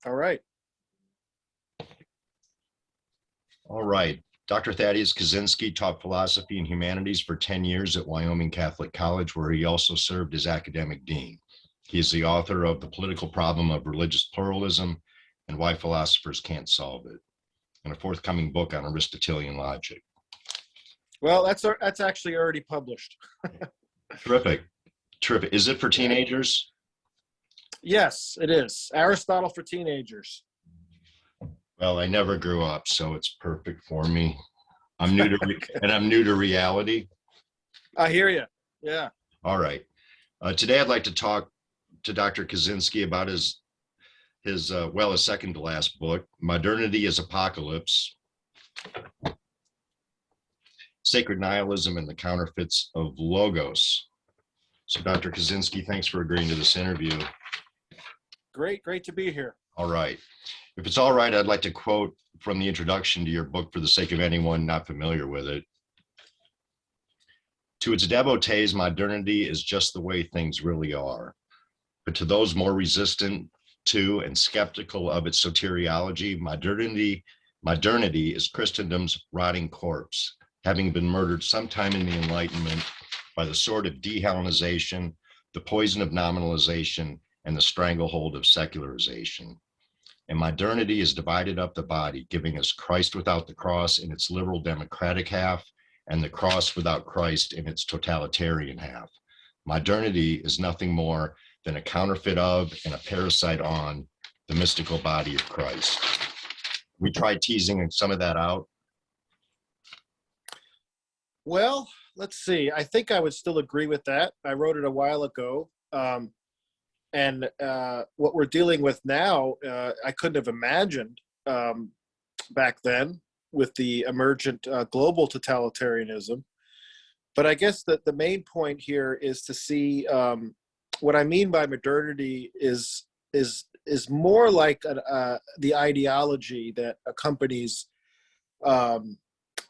All right. All right. Dr. Thaddeus Kaczynski taught philosophy and humanities for 10 years at Wyoming Catholic College, where he also served as academic dean. He is the author of The Political Problem of Religious Pluralism and Why Philosophers Can't Solve It, and a forthcoming book on Aristotelian logic. Well, that's actually already published. Terrific. Terrific. Is it for teenagers? Yes, it is. Aristotle for teenagers. Well, I never grew up, so it's perfect for me. I'm new to and I'm new to reality. I hear you. Yeah. All right. Today, I'd like to talk to Dr. Kaczynski about his second to last book, Modernity is Apocalypse, Sacred Nihilism and the Counterfeits of Logos. So, Dr. Kaczynski, thanks for agreeing to this interview. Great to be here. All right. If it's all right, I'd like to quote from the introduction to your book for the sake of anyone not familiar with it. To its devotees, modernity is just the way things really are. But to those more resistant to and skeptical of its soteriology, modernity is Christendom's rotting corpse, having been murdered sometime in the Enlightenment by the sword of dehellenization, the poison of nominalization, and the stranglehold of secularization. And modernity has divided up the body, giving us Christ without the cross in its liberal democratic half, and the cross without Christ in its totalitarian half. Modernity is nothing more than a counterfeit of and a parasite on the mystical body of Christ. We tried teasing some of that out. Well, let's see. I think I would still agree with that. I wrote it a while ago. And what we're dealing with now, I couldn't have imagined back then with the emergent global totalitarianism. But I guess that the main point here is to see what I mean by modernity is more like the ideology that accompanies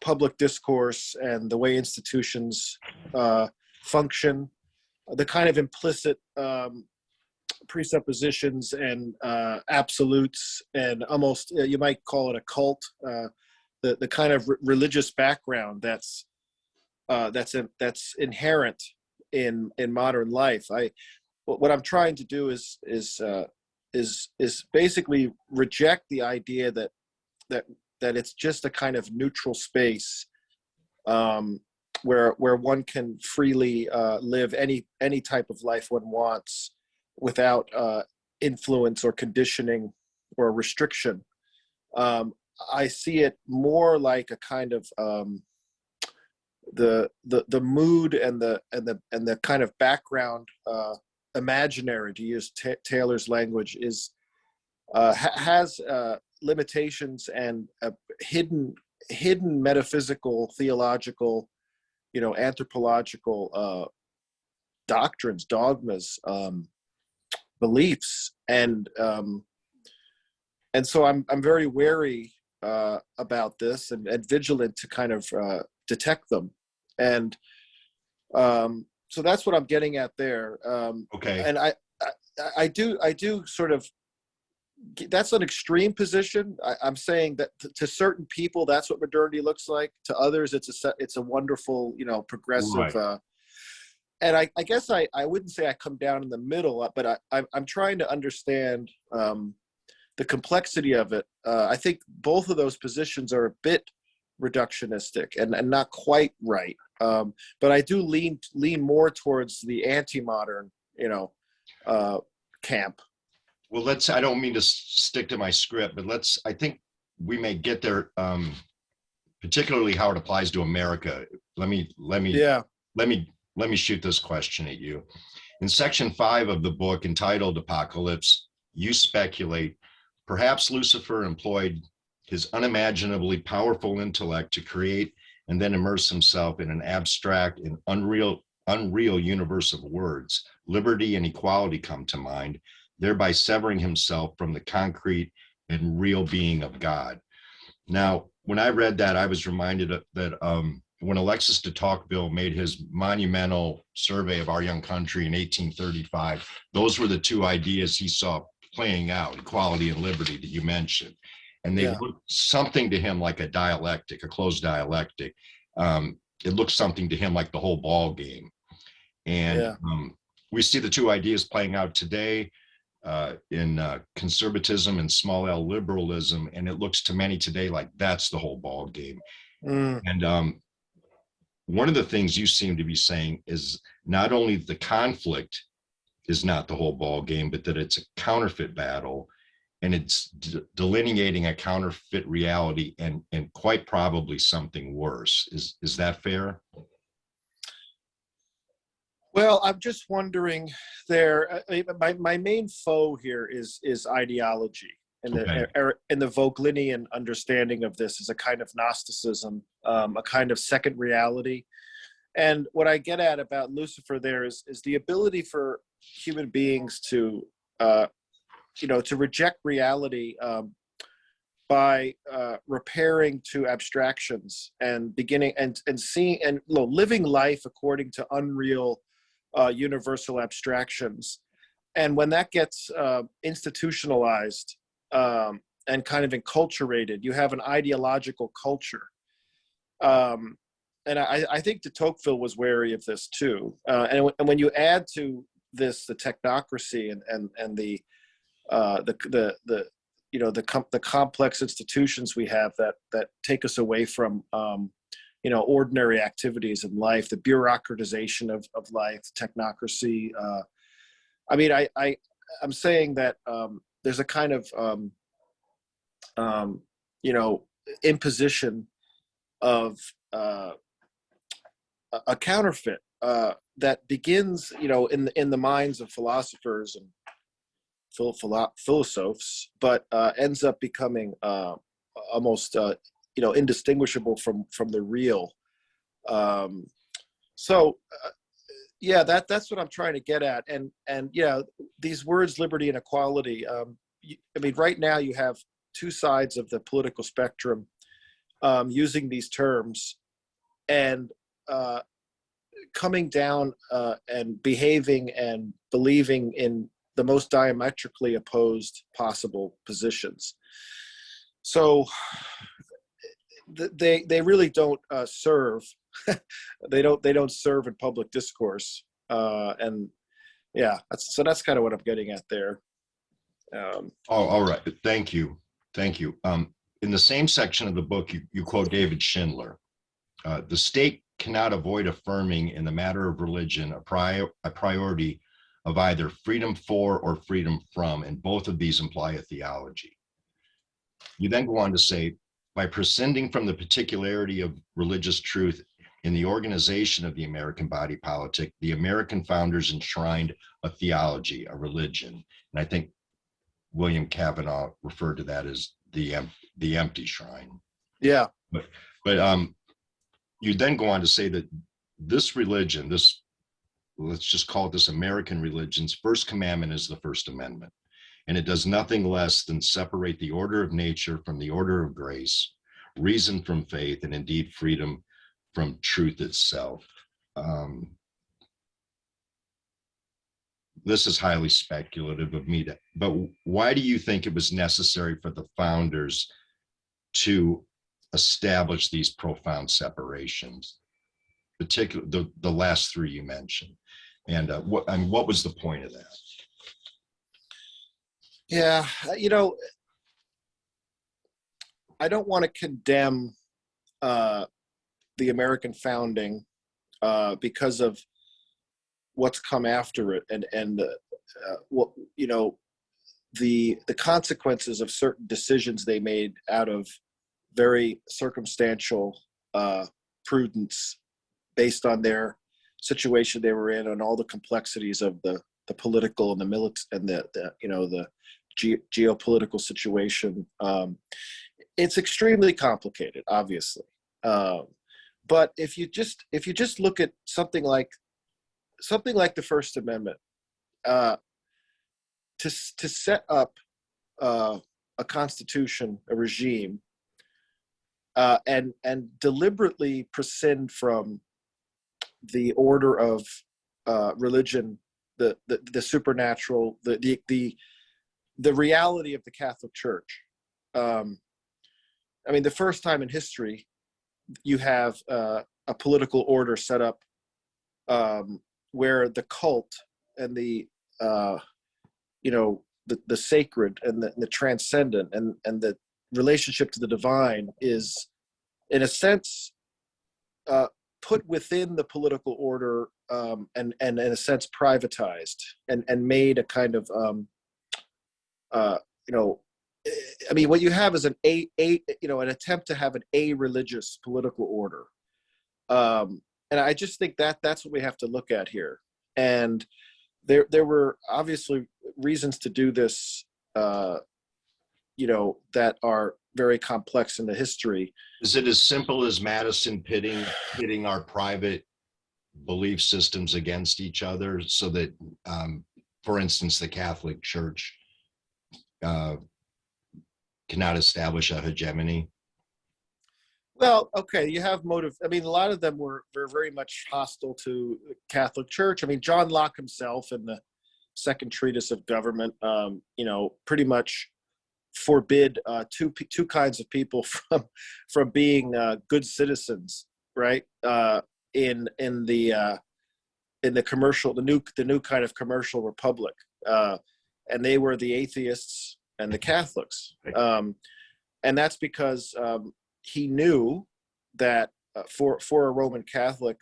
public discourse and the way institutions function, the kind of implicit presuppositions and absolutes, and almost you might call it a cult, the kind of religious background that's inherent in modern life. What I'm trying to do is basically reject the idea that it's just a kind of neutral space where one can freely live any type of life one wants without influence or conditioning or restriction. I see it more like a kind of the mood and the kind of background imaginary, to use Taylor's language, is has limitations and hidden metaphysical, theological, anthropological doctrines, dogmas, beliefs, and so I'm very wary about this and vigilant to kind of detect them, and so that's what I'm getting at there. Okay. And I do sort of. That's an extreme position. I'm saying that to certain people, that's what modernity looks like. To others, it's a wonderful, progressive. Right. And I guess I wouldn't say I come down in the middle, but I'm trying to understand the complexity of it. I think both of those positions are a bit reductionistic and not quite right. But I do lean more towards the anti-modern, camp. Well, I don't mean to stick to my script, but I think we may get there, particularly how it applies to America. Let me shoot this question at you. In section 5 of the book entitled Apocalypse, you speculate perhaps Lucifer employed his unimaginably powerful intellect to create and then immerse himself in an abstract and unreal universe of words. Liberty and equality come to mind, thereby severing himself from the concrete and real being of God. Now, when I read that, I was reminded that when Alexis de Tocqueville made his monumental survey of our young country in 1835, those were the two ideas he saw playing out, equality and liberty that you mentioned. And they Yeah. look something to him like a dialectic, a closed dialectic. It looks something to him like the whole ball game. And Yeah. we see the two ideas playing out today in conservatism and small L liberalism. And it looks to many today like that's the whole ball game. Mm. And one of the things you seem to be saying is not only the conflict is not the whole ball game, but that it's a counterfeit battle, and it's delineating a counterfeit reality and quite probably something worse. Is that fair? Well, I'm just wondering there. My main foe here is ideology, and Okay. the Vogelinian understanding of this is a kind of Gnosticism, a kind of second reality. And what I get at about Lucifer there is the ability for human beings to to reject reality by repairing to abstractions and beginning and seeing and living life according to unreal universal abstractions. And when that gets institutionalized and kind of enculturated, you have an ideological culture. And I think de Tocqueville was wary of this too. And when you add to this the technocracy and the complex institutions we have that take us away from ordinary activities in life, the bureaucratization of life, technocracy. I'm saying that there's a kind of imposition of a counterfeit that begins in the minds of philosophers and philosophers, but ends up becoming almost indistinguishable from the real. That's what I'm trying to get at. And these words, liberty and equality. Right now you have two sides of the political spectrum using these terms and coming down and behaving and believing in the most diametrically opposed possible positions. So they really don't serve. they don't serve in public discourse. That's kind of what I'm getting at there. All right. Thank you. In the same section of the book, you quote David Schindler. The state cannot avoid affirming in the matter of religion a priority of either freedom for or freedom from, and both of these imply a theology. You then go on to say, by prescinding from the particularity of religious truth in the organization of the American body politic, the American founders enshrined a theology, a religion. And I think William Kavanaugh referred to that as the empty shrine. Yeah. But you then go on to say that this religion, let's just call it this American religion's first commandment is the First Amendment. And it does nothing less than separate the order of nature from the order of grace, reason from faith, and indeed freedom from truth itself. This is highly speculative of me, but why do you think it was necessary for the founders to establish these profound separations, particularly the last three you mentioned? And what was the point of that? Yeah, I don't want to condemn the American founding because of what's come after it, and what the consequences of certain decisions they made out of very circumstantial prudence based on their situation they were in and all the complexities of the political and the military and the geopolitical situation. It's extremely complicated, obviously. But if you just look at something like the First Amendment, to set up a constitution, a regime, and deliberately prescind from the order of religion, the supernatural, the the reality of the Catholic Church. I mean, the first time in history you have a political order set up where the cult and the the sacred and the transcendent and the relationship to the divine is, in a sense, put within the political order, and in a sense privatized and made a kind of I mean, what you have is an attempt to have an a-religious political order, and I just think that that's what we have to look at here. And there were obviously reasons to do this, that are very complex in the history. Is it as simple as Madison pitting our private belief systems against each other, so that, for instance, the Catholic Church cannot establish a hegemony? Well, okay, you have motive. I mean, a lot of them were very much hostile to the Catholic Church. I mean, John Locke himself in the Second Treatise of Government, pretty much forbid two kinds of people from being good citizens, right? In the commercial, the new kind of commercial republic, and they were the atheists and the Catholics, and that's because he knew that for a Roman Catholic,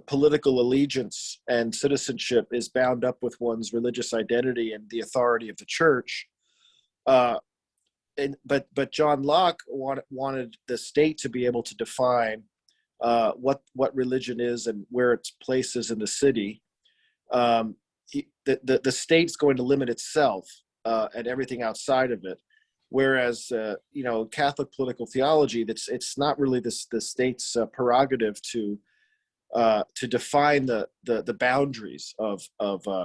political allegiance and citizenship is bound up with one's religious identity and the authority of the church. But John Locke wanted the state to be able to define what religion is and where its place is in the city. The state's going to limit itself and everything outside of it. Whereas, Catholic political theology, it's not really the state's prerogative to define the boundaries of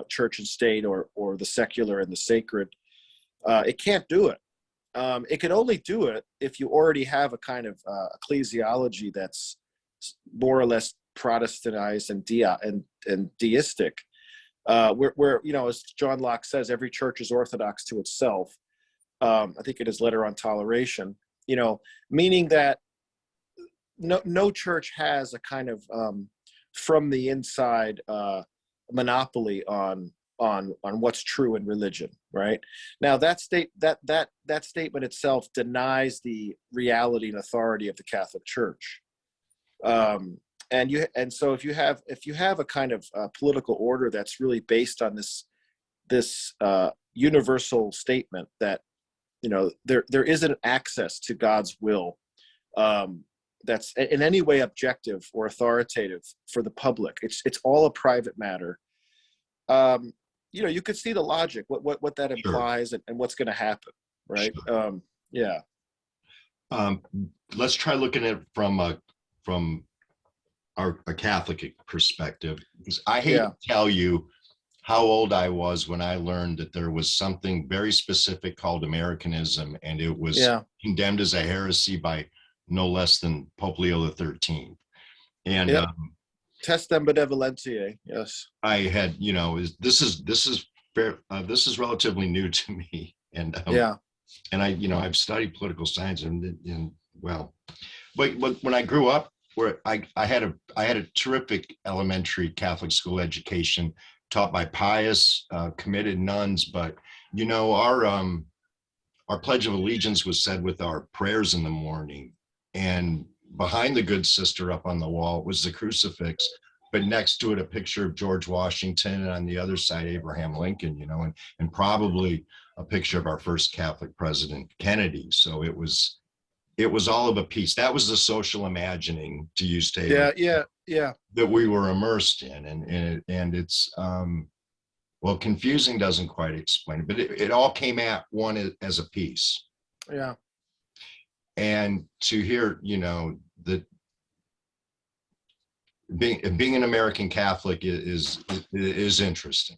church and state, or the secular and the sacred. It can't do it. It can only do it if you already have a kind of ecclesiology that's more or less Protestantized and deistic, where as John Locke says, every church is orthodox to itself. I think in his letter on toleration, meaning that no church has a kind of from the inside monopoly on what's true in religion. Right now, that statement itself denies the reality and authority of the Catholic Church. So if you have a kind of political order that's really based on this universal statement that there isn't access to God's will that's in any way objective or authoritative for the public. It's all a private matter. You could see the logic, what that implies. Sure. and what's going to happen, right? Sure. Yeah. Let's try looking at it from a Catholic perspective. I hate to tell you how old I was when I learned that there was something very specific called Americanism, and it was condemned as a heresy by no less than Pope Leo XIII. And Testem benevolentiae, yes. I had, this is relatively new to me, and and I've studied political science, but when I grew up, where I had a terrific elementary Catholic school education, taught by pious, committed nuns. But our Pledge of Allegiance was said with our prayers in the morning, and behind the good sister up on the wall was the crucifix, but next to it a picture of George Washington, and on the other side Abraham Lincoln, and probably a picture of our first Catholic president, Kennedy. So it was all of a piece. That was the social imagining, to use Taylor, that we were immersed in, and it's confusing doesn't quite explain it, but it all came at one as a piece. Yeah. And to hear, that being an American Catholic is interesting.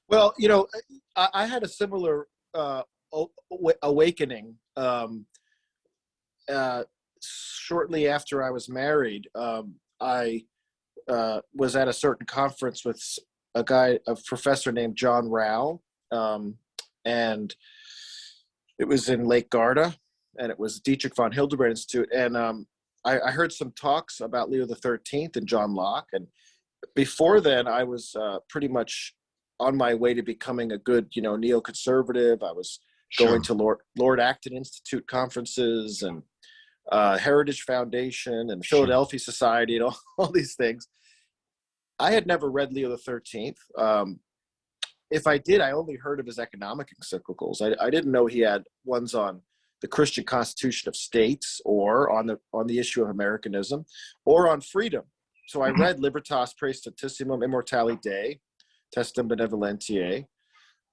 Well, I had a similar awakening. Shortly after I was married, I was at a certain conference with a professor named John Rao, and it was in Lake Garda, and it was Dietrich von Hildebrand Institute. And I heard some talks about Leo the 13th and John Locke. And before then, I was pretty much on my way to becoming a good, neoconservative. I was going to Lord Acton Institute conferences and Heritage Foundation and Philadelphia Society and all these things. I had never read Leo the 13th. If I did, I only heard of his economic encyclicals. I didn't know he had ones on the Christian Constitution of States, or on the issue of Americanism, or on freedom. So I read Libertas Praestantissimum Immortali Dei, Testem Benevolentiae,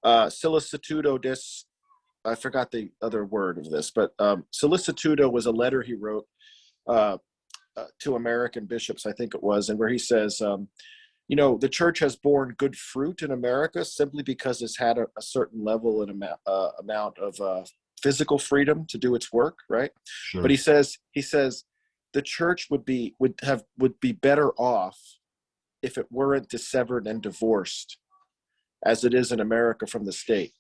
Solicitudo dis, I forgot the other word of this, but Solicitudo was a letter he wrote to American bishops, I think it was, and where he says, the church has borne good fruit in America simply because it's had a certain level and amount of physical freedom to do its work, right? Sure. But he says the church would be better off if it weren't dissevered and divorced, as it is in America from the state.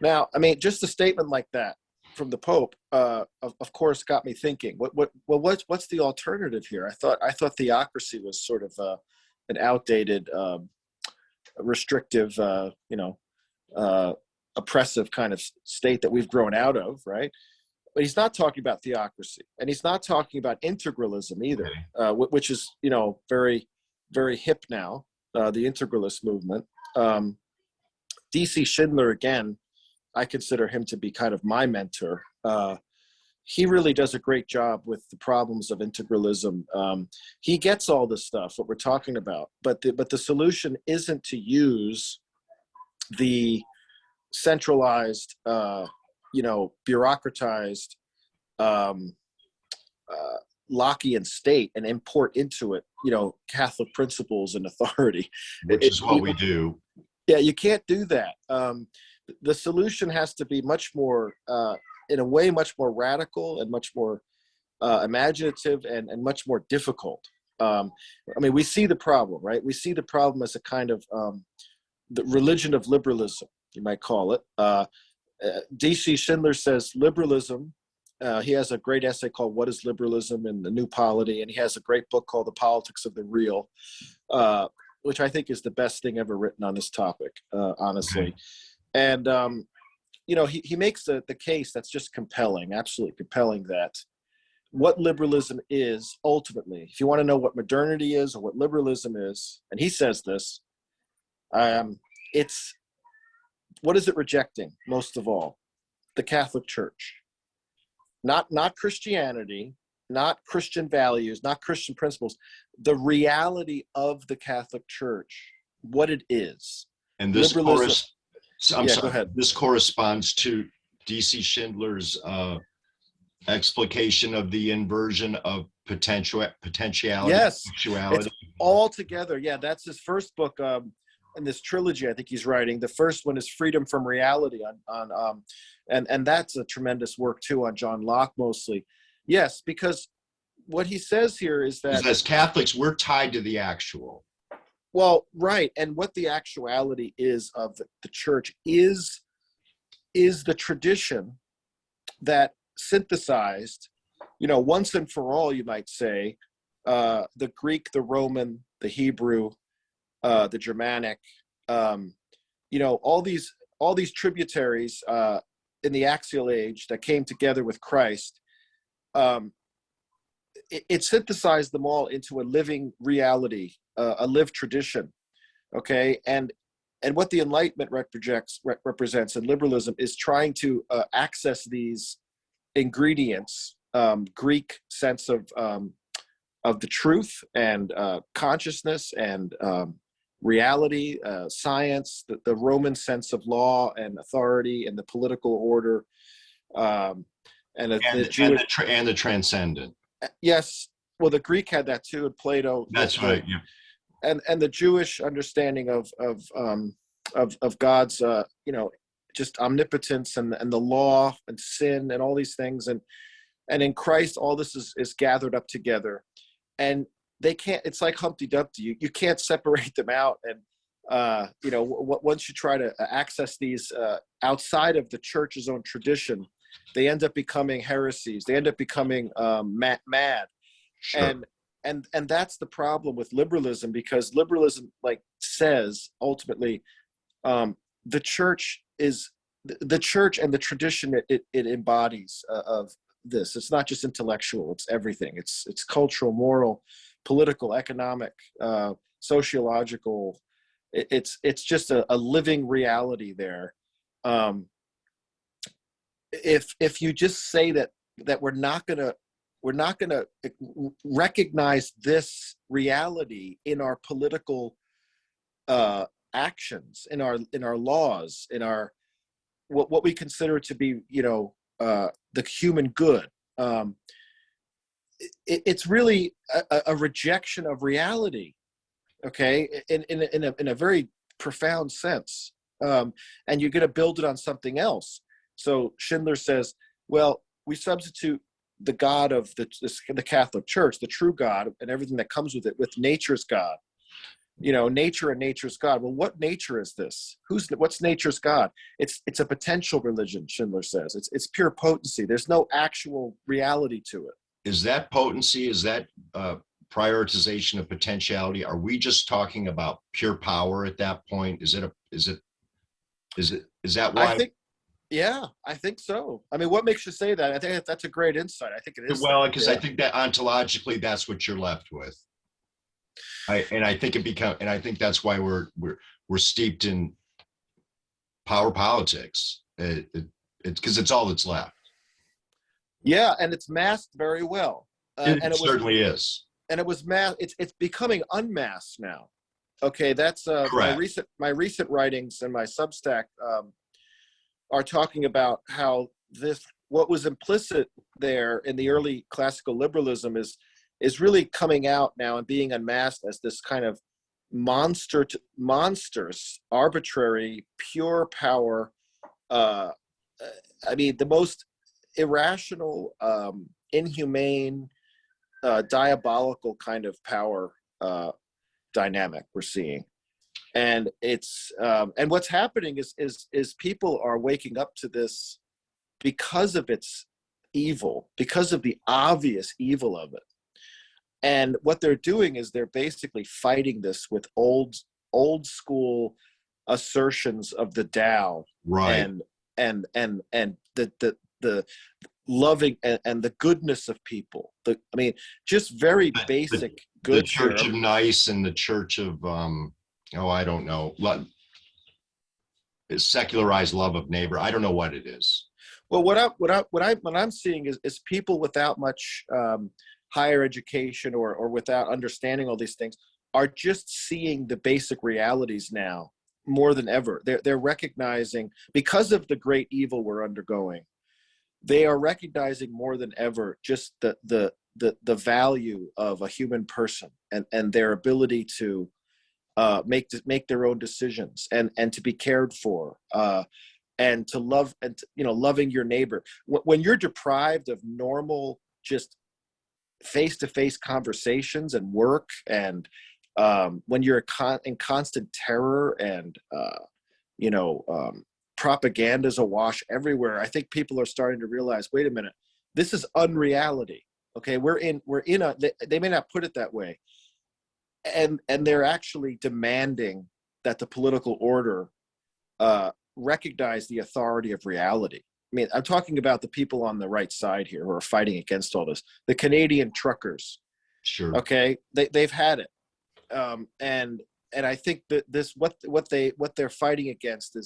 Now, I mean, just a statement like that from the Pope, of course, got me thinking. What's the alternative here? I thought theocracy was sort of an outdated, restrictive, oppressive kind of state that we've grown out of, right? But he's not talking about theocracy, and he's not talking about integralism either, which is very, very hip now. The integralist movement. D.C. Schindler, again, I consider him to be kind of my mentor. He really does a great job with the problems of integralism. He gets all this stuff, what we're talking about, but the solution isn't to use the centralized, bureaucratized Lockean state and import into it, Catholic principles and authority. Which is what we do. Yeah, you can't do that. The solution has to be much more, in a way, much more radical and much more imaginative and much more difficult. We see the problem, right? We see the problem as a kind of the religion of liberalism, you might call it. D.C. Schindler says liberalism, he has a great essay called What is Liberalism in the New Polity, and he has a great book called The Politics of the Real, which I think is the best thing ever written on this topic, honestly. Okay. And, he makes the case that's just compelling, absolutely compelling, that what liberalism is ultimately, if you want to know what modernity is or what liberalism is, and he says this, it's, what is it rejecting most of all? The Catholic Church. Not Christianity, not Christian values, not Christian principles, the reality of the Catholic Church, what it is. And this go ahead. This corresponds to D.C. Schindler's explication of the inversion of potentiality. Yes, sexuality. It's all together. Yeah, that's his first book in this trilogy I think he's writing. The first one is Freedom from Reality and that's a tremendous work too on John Locke mostly. Yes, because what he says here is that as Catholics, we're tied to the actual. Well, right. And what the actuality is of the church is the tradition that synthesized, once and for all, you might say, the Greek, the Roman, the Hebrew, the Germanic, all these tributaries in the axial age that came together with Christ. It synthesized them all into a living reality, a lived tradition, okay? And what the Enlightenment represents and liberalism is trying to access these ingredients, Greek sense of the truth and consciousness and reality, science, the Roman sense of law and authority and the political order, and the transcendent. Yes, well, the Greek had that too, and Plato. That's right. Yeah. And the Jewish understanding of God's, just omnipotence and the law and sin and all these things, and in Christ, all this is gathered up together, and they can't. It's like Humpty Dumpty. You can't separate them out, once you try to access these outside of the church's own tradition, they end up becoming heresies. They end up becoming mad. Sure. And that's the problem with liberalism, because liberalism says ultimately the church and the tradition it embodies of this. It's not just intellectual, it's everything. It's cultural, moral, political, economic, sociological. It's just a living reality there. If you just say that we're not gonna recognize this reality in our political actions, in our laws, in our what we consider to be the human good, it's really a rejection of reality, okay, in a very profound sense, and you're going to build it on something else. So Schindler says, well, we substitute the God of the Catholic Church, the true God, and everything that comes with it, with nature's God. Nature and nature's God. Well, what nature is this? What's nature's God? It's a potential religion, Schindler says. It's pure potency. There's no actual reality to it. Is that potency? Is that prioritization of potentiality? Are we just talking about pure power at that point? Is that why? I think so. I mean, what makes you say that? I think that's a great insight. I think it is. Well, because I think that ontologically, that's what you're left with. I think that's why we're steeped in power politics. It's because it's all that's left. Yeah, and it's masked very well. It certainly is. And it was masked. It's becoming unmasked now. Okay, that's my recent writings and my Substack are talking about how what was implicit there in the early classical liberalism is really coming out now and being unmasked as this kind of monstrous, arbitrary, pure power. I mean, the most irrational, inhumane, diabolical kind of power dynamic we're seeing. And it's and what's happening is people are waking up to this because of its evil, because of the obvious evil of it. And what they're doing is they're basically fighting this with old school assertions of the Tao, right? And the loving and the goodness of people. Just very basic good. The Church of Nice and the Church of I don't know, secularized love of neighbor. I don't know what it is. Well, what I'm seeing is people without much higher education or without understanding all these things are just seeing the basic realities now more than ever. They're recognizing, because of the great evil we're undergoing, they are recognizing more than ever just the value of a human person and their ability to make their own decisions and to be cared for, and to love, and loving your neighbor. When you're deprived of normal, just face-to-face conversations and work, and when you're in constant terror and propaganda's awash everywhere, I think people are starting to realize, wait a minute, this is unreality. Okay, we're in a, they may not put it that way, and they're actually demanding that the political order recognize the authority of reality. I mean, I'm talking about the people on the right side here who are fighting against all this. The Canadian truckers. Sure. Okay, they've had it, and I think that what they're fighting against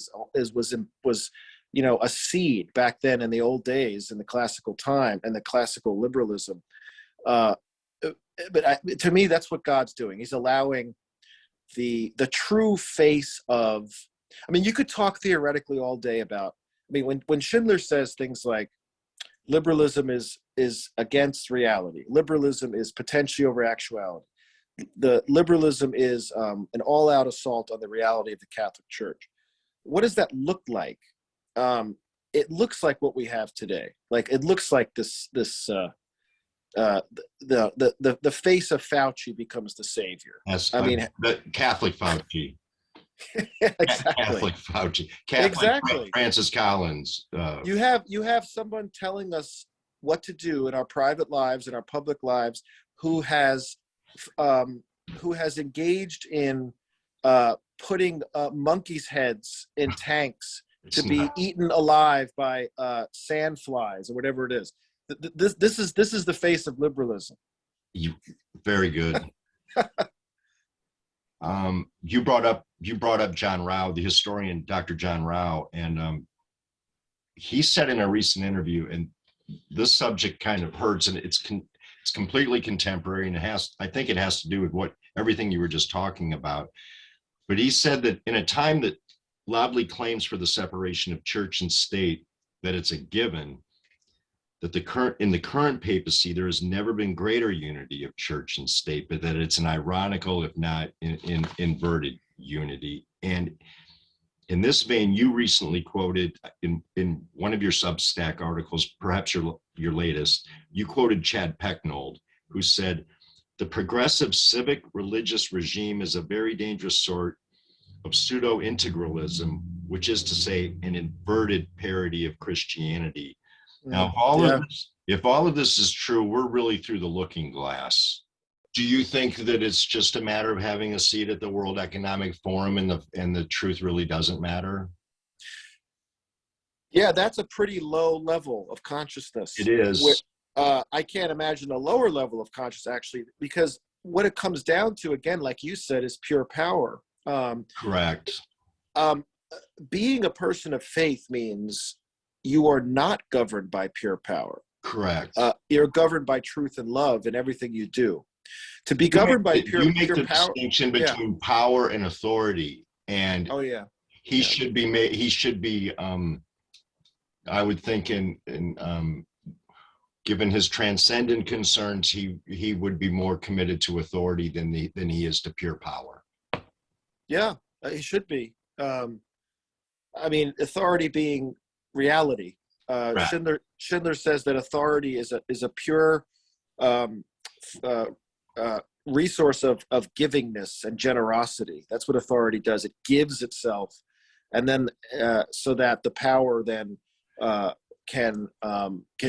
was a seed back then in the old days, in the classical time and the classical liberalism. But to me, that's what God's doing. He's allowing the true face of. I mean, you could talk theoretically all day about. I mean, when Schindler says things like liberalism is against reality, liberalism is potentially over actuality, the liberalism is an all-out assault on the reality of the Catholic Church. What does that look like? It looks like what we have today. Like, it looks like the face of Fauci becomes the savior. Yes, I mean, the Catholic Fauci. Exactly. Catholic Fauci, Catholic Exactly. Francis Collins. You have someone telling us what to do in our private lives, in our public lives, who has um, who has engaged in putting monkeys' heads in tanks It's to be not eaten alive by sand flies or whatever it is. This is the face of liberalism. you, very good. You brought up John Rao, the historian Dr. John Rao, and he said in a recent interview, and this subject kind of hurts, and it's completely contemporary, and I think it has to do with what everything you were just talking about. But he said that in a time that loudly claims for the separation of church and state, that it's a given, that in the current papacy there has never been greater unity of church and state, but that it's an ironical, if not in inverted unity. And in this vein, you recently quoted in one of your Substack articles, perhaps your latest, you quoted Chad Pecknold, who said, "The progressive civic religious regime is a very dangerous sort of pseudo-integralism, which is to say an inverted parody of Christianity." Now, Yeah. if all of this is true, we're really through the looking glass. Do you think that it's just a matter of having a seat at the World Economic Forum and the truth really doesn't matter? Yeah, that's a pretty low level of It consciousness. is. I can't imagine a lower level of consciousness, actually, because what it comes down to, again, like you said, is pure power. Correct. Um, Being a person of faith means you are not governed by pure power. Correct. You're governed by truth and love in everything you do. To be governed by You make pure the power, distinction yeah. between power and authority, and Oh yeah, he yeah, should be made. He should be. I would think given his transcendent concerns, he would be more committed to authority than he is to pure power. yeah. He should be. I mean, authority being reality. Right. Schindler says that authority is a pure resource of givingness and generosity. That's what authority does. It gives itself, and then so that the power then can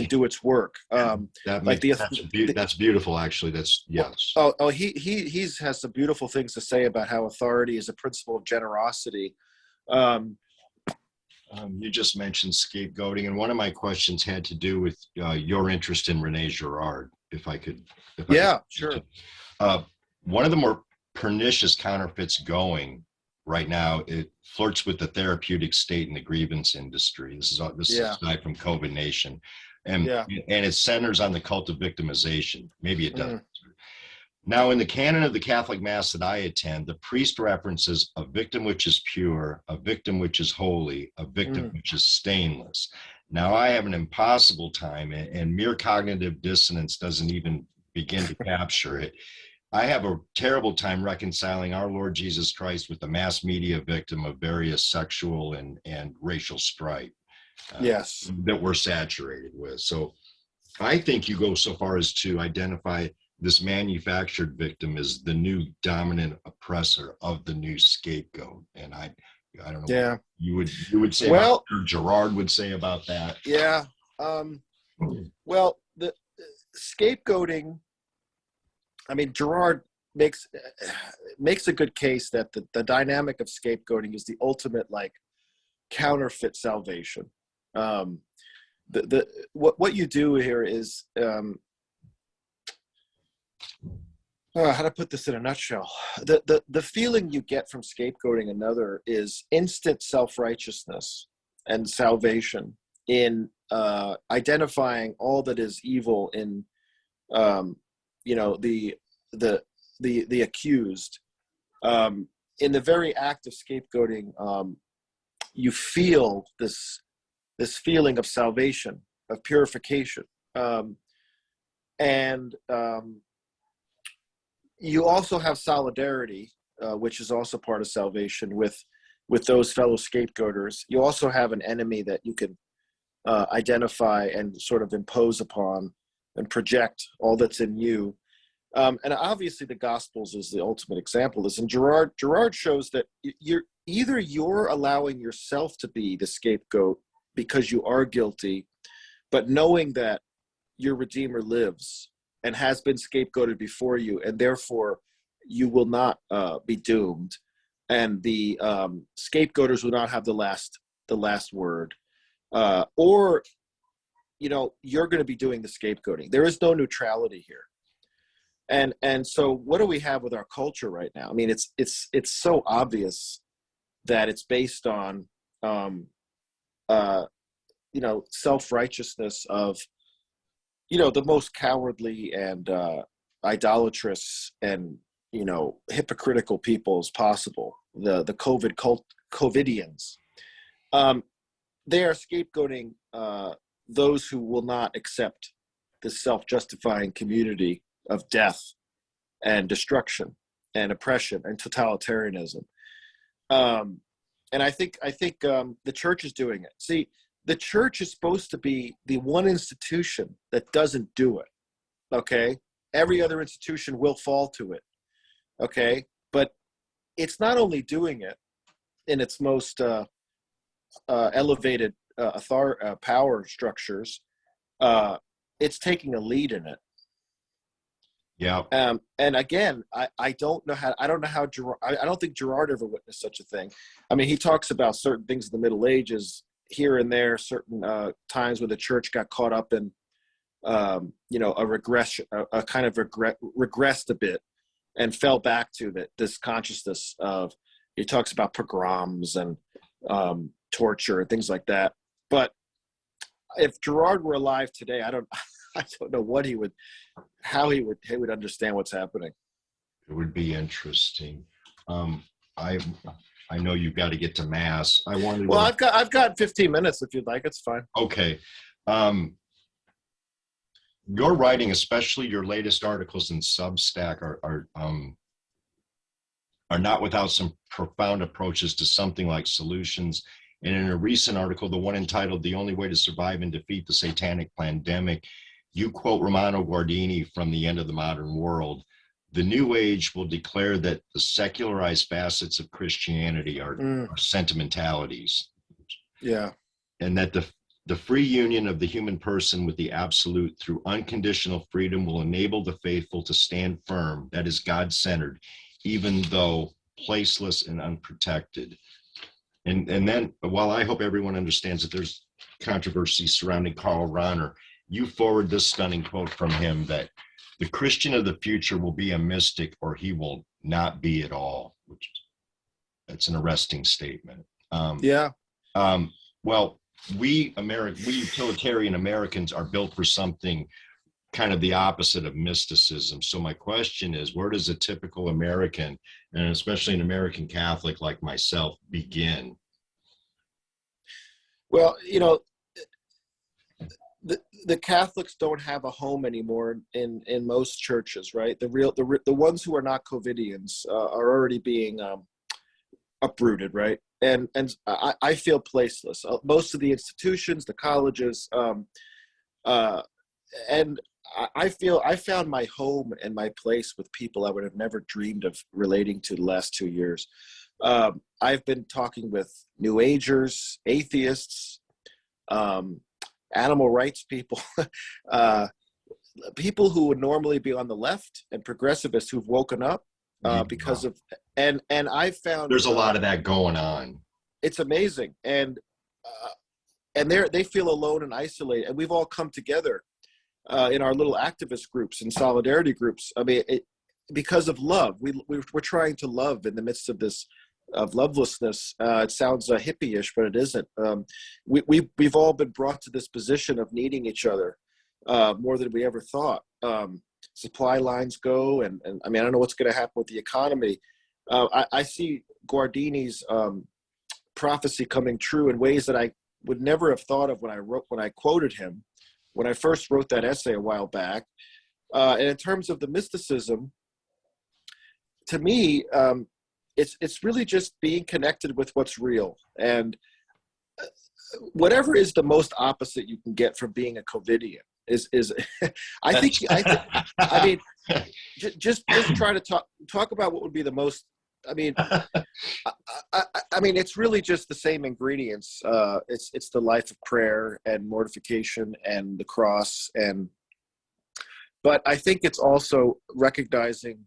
do its work. That's beautiful. Actually, that's yes. He has some beautiful things to say about how authority is a principle of generosity. You just mentioned scapegoating, and one of my questions had to do with your interest in Rene Girard. Sure. One of the more pernicious counterfeits going right now, it flirts with the therapeutic state and the grievance industry. This is aside from COVID Nation, and it centers on the cult of victimization. Maybe it doesn't. Now, in the canon of the Catholic Mass that I attend, the priest references a victim which is pure, a victim which is holy, a victim which is stainless. Now, I have an impossible time, and mere cognitive dissonance doesn't even begin to capture it. I have a terrible time reconciling our Lord Jesus Christ with the mass media victim of various sexual and racial strife that we're saturated with. So I think you go so far as to identify this manufactured victim is the new dominant oppressor of the new scapegoat. And I don't know what you would say about what Girard would say about that. Yeah. Well, the scapegoating, I mean, Girard makes a good case that the dynamic of scapegoating is the ultimate counterfeit salvation. What you do here is how to put this in a nutshell. The feeling you get from scapegoating another is instant self-righteousness and salvation in identifying all that is evil in the accused. In the very act of scapegoating, you feel this feeling of salvation, of purification, and you also have solidarity, which is also part of salvation with those fellow scapegoaters. You also have an enemy that you can identify and sort of impose upon and project all that's in you. And obviously the Gospels is the ultimate example of this. And Gerard shows that you're allowing yourself to be the scapegoat because you are guilty, but knowing that your Redeemer lives and has been scapegoated before you, and therefore you will not be doomed, and the scapegoaters will not have the last word, or you're going to be doing the scapegoating. There is no neutrality here. And so what do we have with our culture right now? I mean, it's so obvious that it's based on self-righteousness of the most cowardly and idolatrous and hypocritical people as possible. The COVIDians. They are scapegoating those who will not accept the self-justifying community of death and destruction and oppression and totalitarianism. And I think the church is doing it. See, the church is supposed to be the one institution that doesn't do it. Okay. Every other institution will fall to it. Okay. But it's not only doing it in its most elevated power structures, it's taking a lead in it. Yeah. And again, I don't know how Gerard, I don't think Gerard ever witnessed such a thing. I mean, he talks about certain things in the Middle Ages here and there, certain times where the church got caught up in, a regression, a kind of regressed a bit and fell back to this consciousness of, he talks about pogroms and torture and things like that. But if Gerard were alive today, I don't know how he would understand what's happening. It would be interesting. I know you've got to get to mass. I've got 15 minutes if you'd like. It's fine. Okay. Your writing, especially your latest articles in Substack, are not without some profound approaches to something like solutions. And in a recent article, the one entitled "The Only Way to Survive and Defeat the Satanic Pandemic," you quote Romano Guardini from The End of the Modern World. The New Age will declare that the secularized facets of Christianity are sentimentalities. Yeah. And that the free union of the human person with the absolute through unconditional freedom will enable the faithful to stand firm, that is God-centered, even though placeless and unprotected. And then, while I hope everyone understands that there's controversy surrounding Karl Rahner, you forward this stunning quote from him that the Christian of the future will be a mystic or he will not be at all, which that's an arresting statement. Well, we utilitarian Americans are built for something kind of the opposite of mysticism. So my question is, where does a typical American, and especially an American Catholic like myself, begin? Well, the Catholics don't have a home anymore in most churches, right? The ones who are not COVIDians are already being uprooted, right? And I feel placeless. Most of the institutions, the colleges, and I feel I found my home and my place with people I would have never dreamed of relating to the last 2 years. I've been talking with New Agers, atheists, animal rights people, people who would normally be on the left, and progressivists who've woken up because of, and I found there's a lot of that going on. It's amazing, and they feel alone and isolated, and we've all come together in our little activist groups and solidarity groups. I mean, because of love, we're trying to love in the midst of this of lovelessness. It sounds hippie-ish, but it isn't. We've all been brought to this position of needing each other more than we ever thought. Supply lines go, and I mean, I don't know what's going to happen with the economy. I see Guardini's prophecy coming true in ways that I would never have thought of when I quoted him, when I first wrote that essay a while back. And in terms of the mysticism, to me, it's really just being connected with what's real. And whatever is the most opposite you can get from being a COVIDian is I mean, just try to talk about what would be the most. I mean, I mean, it's really just the same ingredients. It's the life of prayer and mortification and the cross, but I think it's also recognizing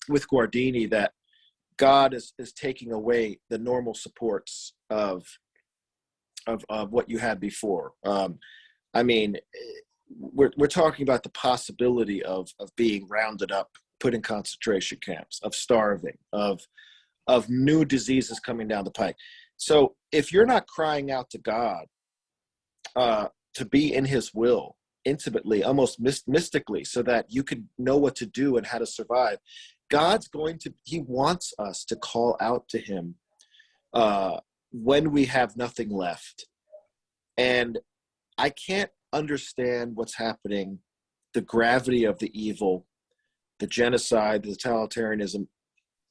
with Guardini that God is taking away the normal supports of what you had before. I mean, we're talking about the possibility of being rounded up, put in concentration camps, of starving, of new diseases coming down the pike. So if you're not crying out to God to be in his will intimately, almost mystically, so that you can know what to do and how to survive, he wants us to call out to him when we have nothing left. And I can't understand what's happening, the gravity of the evil, the genocide, the totalitarianism.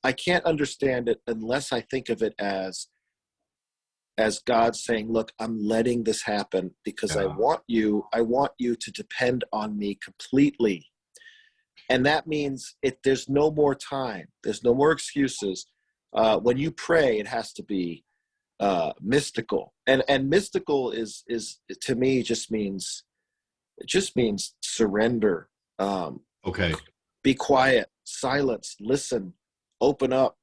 I can't understand it unless I think of it as God saying, look, I'm letting this happen because I want you to depend on me completely. And that means there's no more time. There's no more excuses. When you pray, it has to be mystical. And mystical is to me just means surrender. Okay. Be quiet, silence, listen, open up,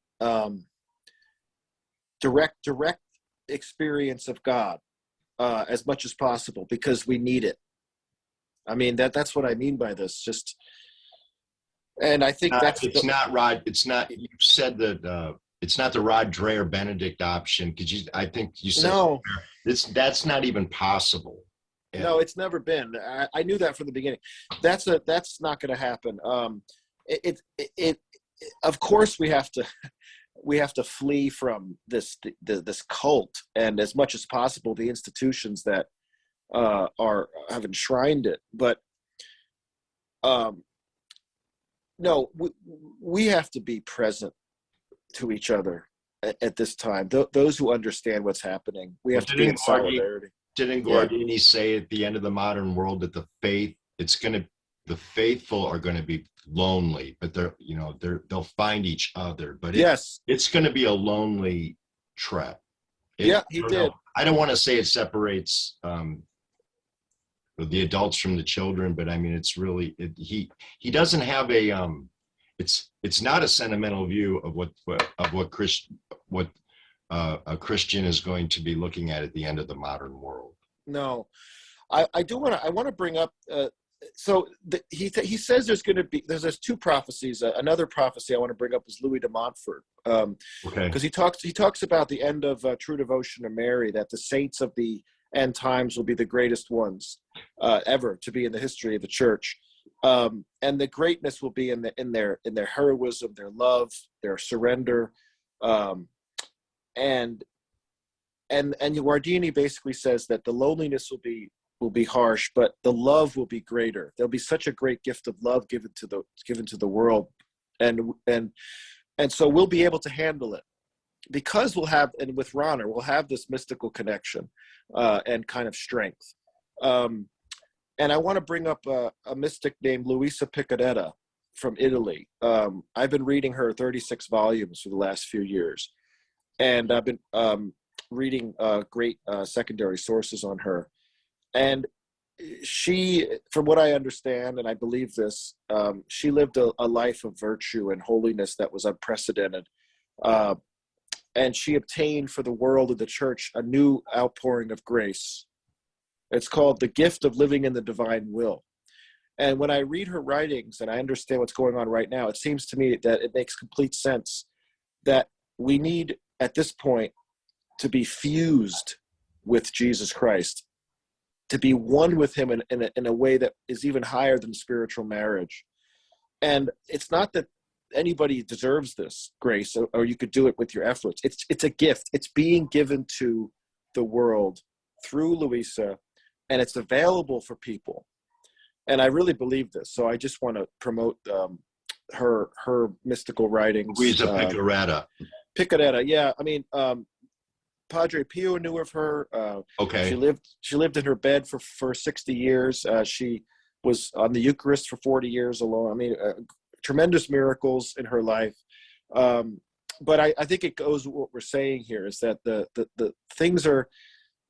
direct experience of God as much as possible, because we need it. I mean, that's what I mean by this. And I think it's not Rod. It's not. You said that it's not the Rod Dreher Benedict option. I think you said no. That's not even possible. No, it's never been. I knew that from the beginning. That's not going to happen. Of course we have to flee from this cult, and as much as possible the institutions that have enshrined it. But no, we have to be present to each other at this time. Those who understand what's happening, we have to be in solidarity. Didn't Guardini say at the end of the modern world that the faithful are going to be lonely, but they'll find each other. But it's going to be a lonely trek. He did. I don't want to say it separates the adults from the children, but I mean, it's really he doesn't have a it's not a sentimental view of what a Christian is going to be looking at the end of the modern world. No, I want to bring up. He says there's two prophecies. Another prophecy I want to bring up is Louis de Montfort, because he talks about the end of True Devotion to Mary, that the saints of the end times will be the greatest ones ever to be in the history of the church, and the greatness will be in their heroism, their love, their surrender, and Guardini basically says that the loneliness will be harsh, but the love will be greater. There'll be such a great gift of love given to the world, and so we'll be able to handle it because with Rahner we'll have this mystical connection and kind of strength. And I want to bring up a mystic named Luisa Piccarreta from Italy. I've been reading her 36 volumes for the last few years, and I've been reading great secondary sources on her. And she, from what I understand, and I believe this, she lived a life of virtue and holiness that was unprecedented. And she obtained for the world of the church a new outpouring of grace. It's called the gift of living in the divine will. And when I read her writings and I understand what's going on right now, it seems to me that it makes complete sense that we need, at this point, to be fused with Jesus Christ, to be one with him in a way that is even higher than spiritual marriage. And it's not that anybody deserves this grace, or you could do it with your efforts. It's a gift. It's being given to the world through Luisa, and it's available for people. And I really believe this. So I just want to promote her mystical writings. Luisa Piccarreta. Piccarreta, yeah. I mean, Padre Pio knew of her. Okay. She lived in her bed for 60 years. She was on the Eucharist for 40 years alone. I mean, tremendous miracles in her life. But I think it goes with what we're saying here is that the things are,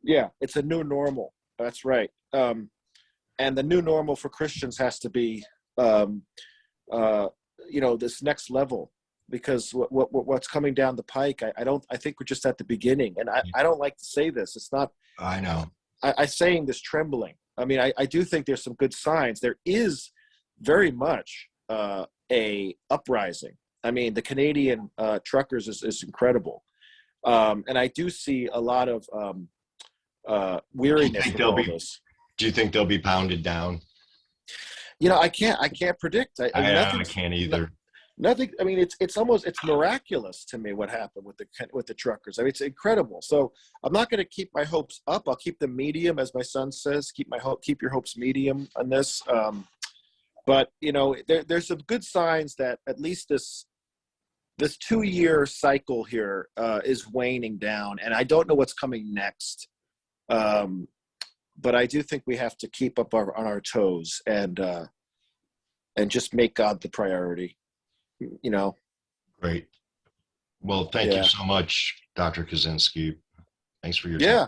yeah, it's a new normal. That's right. And the new normal for Christians has to be, this next level, because what's coming down the pike, I think we're just at the beginning. And I don't like to say this. It's not, I know. I'm saying this trembling. I mean, I do think there's some good signs. There is very much a uprising. I mean, the Canadian truckers is incredible. And I do see a lot of weariness with all this. Do you think they'll be pounded down? I can't predict. I can't either. Nothing. I mean, it's miraculous to me what happened with the truckers. I mean, it's incredible. So I'm not going to keep my hopes up. I'll keep them medium, as my son says. Keep your hopes medium on this. But there's some good signs that at least this 2-year cycle here is waning down, and I don't know what's coming next. But I do think we have to keep up on our toes and just make God the priority. Great. Well, thank you so much, Dr. Kaczynski. Thanks for your time. Yeah.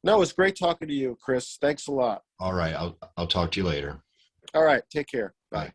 No, it's great talking to you, Chris. Thanks a lot. All right. I'll talk to you later. All right. Take care. Bye.